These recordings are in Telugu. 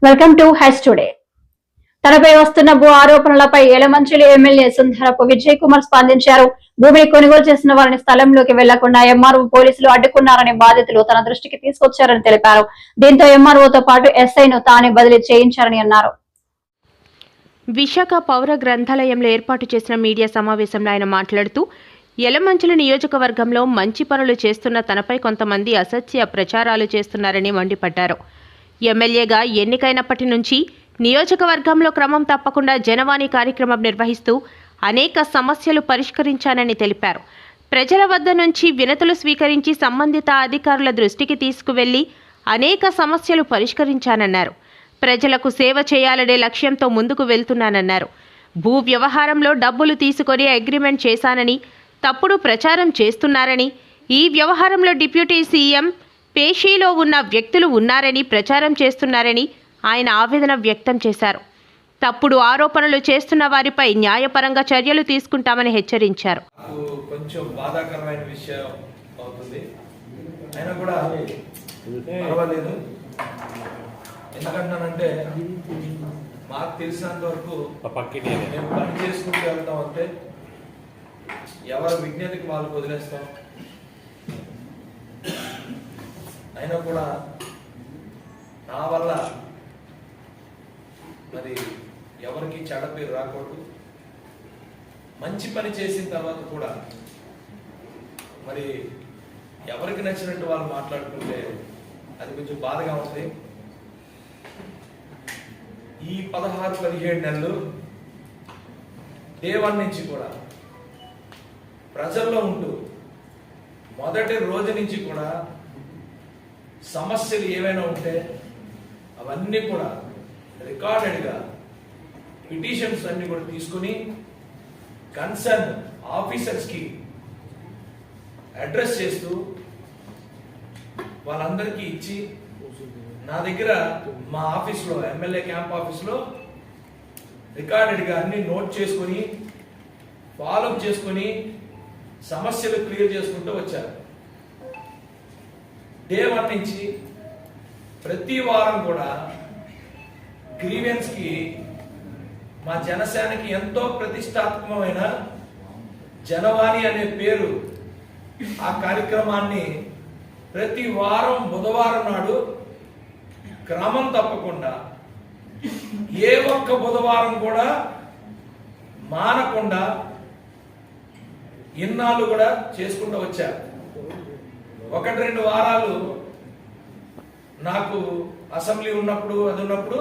Welcome to H today. తనపై వస్తున్న భూ ఆరోపణలపై యలమంచిలి ఎమ్మెల్యే సుందరపు విజయ్ కుమార్ స్పందించారు. భూమిని కొనుగోలు చేసిన వారిని స్థలంలోకి వెళ్లకుండా ఎంఆర్ఓ పోలీసులు అడ్డుకున్నారని బాధితులు తన దృష్టికి తీసుకొచ్చారని తెలిపారు. దీంతో ఎంఆర్ఓతో పాటు ఎస్ఐను తానే బదిలీ చేయించారని అన్నారు. విశాఖ పౌర గ్రంథాలయంలో ఏర్పాటు చేసిన మీడియా సమావేశంలో ఆయన మాట్లాడుతూ యలమంచిలి నియోజకవర్గంలో మంచి పనులు చేస్తున్న తనపై కొంతమంది అసత్య ప్రచారాలు చేస్తున్నారని మండిపడ్డారు. ఎమ్మెల్యేగా ఎన్నికైనప్పటి నుంచి నియోజకవర్గంలో క్రమం తప్పకుండా జనవాణి కార్యక్రమం నిర్వహిస్తూ అనేక సమస్యలు పరిష్కరించానని తెలిపారు. ప్రజల వద్ద నుంచి వినతులు స్వీకరించి సంబంధిత అధికారుల దృష్టికి తీసుకువెళ్లి అనేక సమస్యలు పరిష్కరించానన్నారు. ప్రజలకు సేవ చేయాలనే లక్ష్యంతో ముందుకు వెళ్తున్నానన్నారు. భూ వ్యవహారంలో డబ్బులు తీసుకొని అగ్రిమెంట్ చేశానని తప్పుడు ప్రచారం చేస్తున్నారని, ఈ వ్యవహారంలో డిప్యూటీ సీఎం పేషీలో ఉన్న వ్యక్తులు ఉన్నారని ప్రచారం చేస్తున్నారని ఆయన ఆవేదన వ్యక్తం చేశారు. తప్పుడు ఆరోపణలు చేస్తున్న వారిపై న్యాయపరంగా చర్యలు తీసుకుంటామని హెచ్చరించారు. కొంచెం బాధాకరమైన విషయం అవుతుంది, అయినా కూడా పర్వాలేదు. ఎందుకంటానంటే మాకు తెలిసినంత వరకు మేము పని చేసుకుంటూ వెళ్తాం అంటే ఎవరి విజ్ఞతకి వాళ్ళకు వదిలేస్తాం. అయినా కూడా నా వల్ల మరి ఎవరికి చెడ్డ పేరు రాకూడదు. మంచి పని చేసిన తర్వాత కూడా మరి ఎవరికి నచ్చినట్టు వాళ్ళు మాట్లాడుకుంటే అది కొంచెం బాధగా ఉంది. ఈ 16-17 నెలలు డే 1 నుంచి కూడా ప్రజల్లో ఉంటూ మొదటి రోజు నుంచి కూడా సమస్యలు ఏవైనా ఉంటే అవన్నీ కూడా రికార్డెడ్గా పిటిషన్స్ అన్ని కూడా తీసుకుని కన్సర్న్ ఆఫీసర్స్కి అడ్రస్ చేస్తూ వాళ్ళందరికీ ఇచ్చి నా దగ్గర మా ఆఫీస్లో ఎమ్మెల్యే క్యాంప్ ఆఫీస్లో రికార్డెడ్గా అన్ని నోట్ చేసుకుని ఫాలోఅప్ చేసుకుని సమస్యలు క్లియర్ చేసుకుంటూ వచ్చారు. డే 1 నుంచి ప్రతి వారం కూడా గ్రీవెన్స్కి మా జనసేనకి ఎంతో ప్రతిష్టాత్మకమైన జనవాణి అనే పేరు ఆ కార్యక్రమాన్ని ప్రతి వారం బుధవారం నాడు క్రమం తప్పకుండా ఏ ఒక్క బుధవారం కూడా మానకుండా ఇన్నాళ్ళు కూడా చేసుకుంటూ వచ్చారు. 1-2 వారాలు నాకు అసెంబ్లీ ఉన్నప్పుడు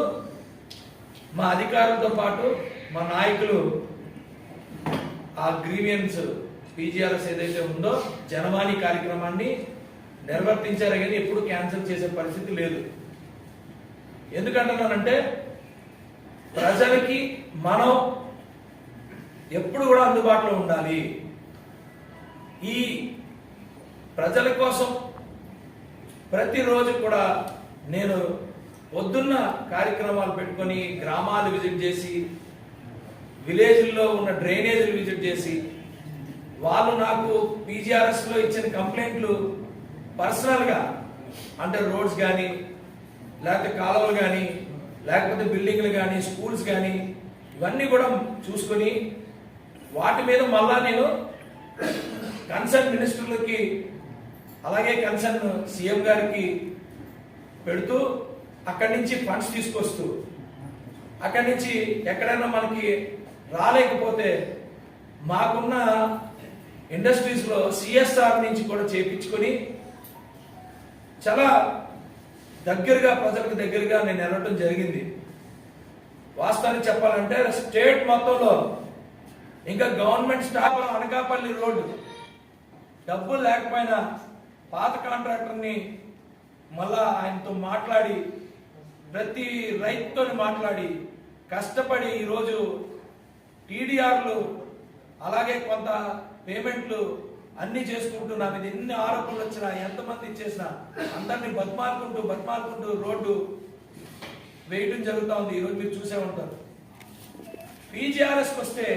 మా అధికారులతో పాటు మా నాయకులు ఆ గ్రీవియన్స్ పీజీఆర్ఎస్ ఏదైతే ఉందో జనవాణి కార్యక్రమాన్ని నిర్వర్తించారు, కానీ ఎప్పుడు క్యాన్సిల్ చేసే పరిస్థితి లేదు. ఎందుకంటున్నానంటే ప్రజలకి మనం ఎప్పుడు కూడా అందుబాటులో ఉండాలి. ఈ ప్రజల కోసం ప్రతిరోజు కూడా నేను పొద్దున్న కార్యక్రమాలు పెట్టుకొని గ్రామాలు విజిట్ చేసి విలేజ్లో ఉన్న డ్రైనేజీలు విజిట్ చేసి వాళ్ళు నాకు పీజీఆర్ఎస్లో ఇచ్చిన కంప్లైంట్లు పర్సనల్గా అంటే రోడ్స్ కానీ లేకపోతే కాలువలు కానీ లేకపోతే బిల్డింగ్లు కానీ స్కూల్స్ కానీ ఇవన్నీ కూడా చూసుకొని వాటి మీద మళ్ళా నేను కన్సర్న్ మినిస్టర్లకి అలాగే కన్సర్న్ సీఎం గారికి పెడుతూ అక్కడి నుంచి ఫండ్స్ తీసుకొస్తూ అక్కడి నుంచి ఎక్కడైనా మనకి రాలేకపోతే మాకున్న ఇండస్ట్రీస్లో సిఎస్ఆర్ నుంచి కూడా చేయించుకొని చాలా దగ్గరగా ప్రజలకు దగ్గరగా నేను వెళ్ళటం జరిగింది. వాస్తవానికి చెప్పాలంటే స్టేట్ మొత్తంలో ఇంకా గవర్నమెంట్ స్టాఫ్ అనకాపల్లి రోడ్డు డబ్బులు లేకపోయినా పాత కాంట్రాక్టర్ని మళ్ళా ఆయనతో మాట్లాడి ప్రతి రైతుతో మాట్లాడి కష్టపడి ఈరోజు టీడీఆర్లు అలాగే కొంత పేమెంట్లు అన్ని చేసుకుంటూ నా మీద ఎన్ని ఆరోపణలు వచ్చినా ఎంతమంది ఇచ్చేసినా అందరినీ బతిమాలుకుంటూ రోడ్డు వేయడం జరుగుతూ ఉంది. ఈరోజు మీరు చూసే ఉంటారు. పీజీఆర్ఎస్కి వస్తే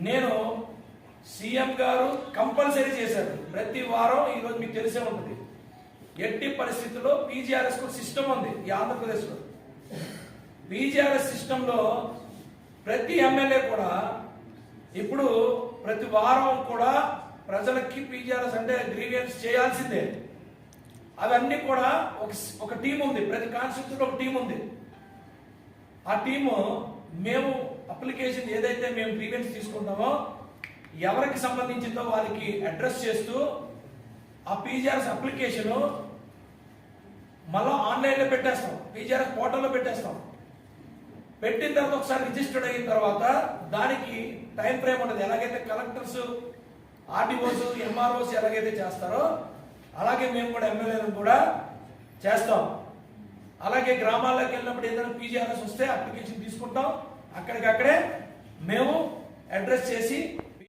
నేను సీఎం గారు కంపల్సరీ చేశారు. ప్రతి వారం ఈరోజు మీకు తెలిసే ఉంటుంది ఎట్టి పరిస్థితుల్లో పీజీఆర్ఎస్ కు సిస్టమ్ ఉంది ఈ ఆంధ్రప్రదేశ్లో. పీజీఆర్ఎస్ సిస్టంలో ప్రతి ఎమ్మెల్యే కూడా ఇప్పుడు ప్రతి వారం కూడా ప్రజలకి పీజీఆర్ఎస్ అంటే గ్రీవియన్స్ చేయాల్సిందే. అవన్నీ కూడా ఒక టీం ఉంది, ప్రతి కాన్స్టిట్యూన్సీలో ఒక టీం ఉంది. ఆ టీము మేము అప్లికేషన్ ఏదైతే మేము గ్రీవియన్స్ తీసుకుంటామో ఎవరికి సంబంధించిందో వాళ్ళకి అడ్రస్ చేస్తూ ఆ పీజీఆర్ఎస్ అప్లికేషన్ మళ్ళా ఆన్లైన్లో పెట్టేస్తాం, పీజీఆర్ఎస్ పోర్టల్లో పెట్టేస్తాం. పెట్టిన తర్వాత ఒకసారి రిజిస్టర్డ్ అయిన తర్వాత దానికి టైం ఫ్రేమ్ ఉంటుంది. ఎలాగైతే కలెక్టర్స్, ఆర్టీఓస్, ఎంఆర్ఓస్ ఎలాగైతే చేస్తారో అలాగే మేము కూడా ఎమ్మెల్యేలను కూడా చేస్తాం. అలాగే గ్రామాల్లోకి వెళ్ళినప్పుడు ఏదైనా పీజీఆర్ఎస్ వస్తే అప్లికేషన్ తీసుకుంటాం, అక్కడికక్కడే మేము అడ్రస్ చేసి